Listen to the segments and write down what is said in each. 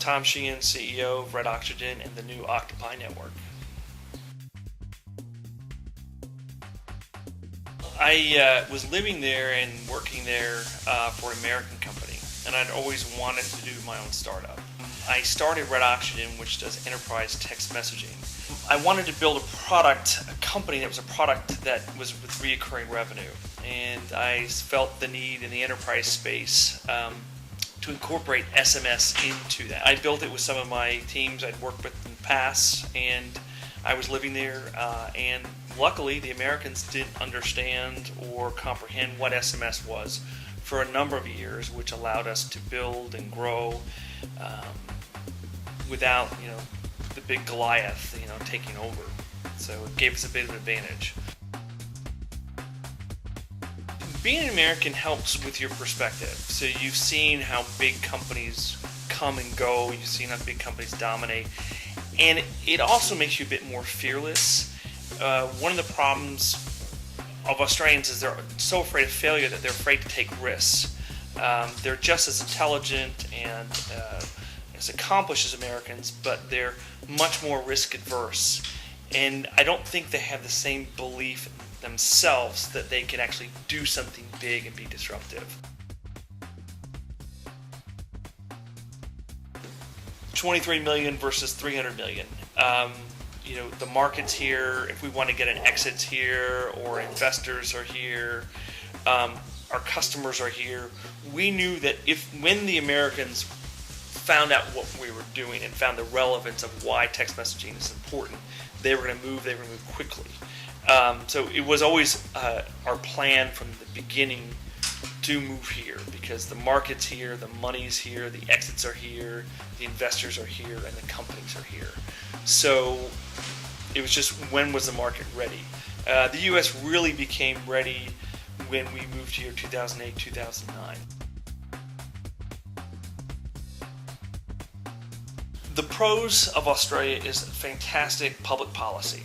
Tom Sheahan, CEO of Red Oxygen and the new Octopi Network. I was living there and working there for an American company, and I'd always wanted to do my own startup. I started Red Oxygen, which does enterprise text messaging. I wanted to build a company that was a product that was with recurring revenue, and I felt the need in the enterprise space to incorporate SMS into that. I built it with some of my teams I'd worked with in the past, and I was living there, and luckily the Americans didn't understand or comprehend what SMS was for a number of years, which allowed us to build and grow without, the big Goliath, taking over. So it gave us a bit of an advantage. Being an American helps with your perspective. So you've seen how big companies come and go. You've seen how big companies dominate. And it also makes you a bit more fearless. One of the problems of Australians is they're so afraid of failure that they're afraid to take risks. They're just as intelligent and as accomplished as Americans, but they're much more risk adverse. And I don't think they have the same belief themselves that they can actually do something big and be disruptive. 23 million versus 300 million. The market's here. If we want to get an exit here, or investors are here, our customers are here. We knew that when the Americans found out what we were doing and found the relevance of why text messaging is important, they were going to move quickly. So it was always our plan from the beginning to move here, because the market's here, the money's here, the exits are here, the investors are here, and the companies are here. So it was just, when was the market ready? The U.S. really became ready when we moved here 2008, 2009. The pros of Australia is fantastic public policy.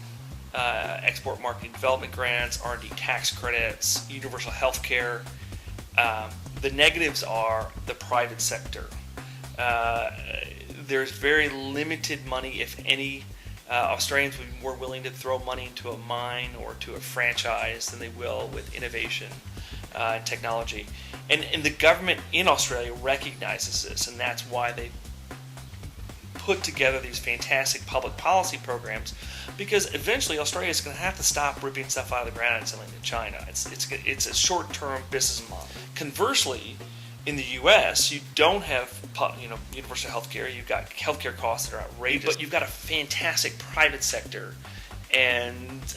Export marketing development grants, R&D tax credits, universal health care. The negatives are the private sector. There's very limited money, if any. Australians would be more willing to throw money into a mine or to a franchise than they will with innovation and technology. And the government in Australia recognizes this, and that's why they put together these fantastic public policy programs, because eventually Australia is going to have to stop ripping stuff out of the ground and selling to China. It's a short-term business model. Conversely, in the U.S., you don't have universal health care. You've got healthcare costs that are outrageous, but you've got a fantastic private sector and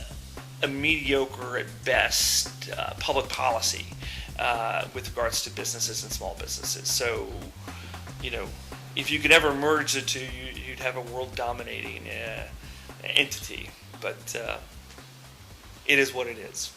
a mediocre at best public policy with regards to businesses and small businesses. So, if you could ever merge the two, you'd have a world-dominating entity. But it is what it is.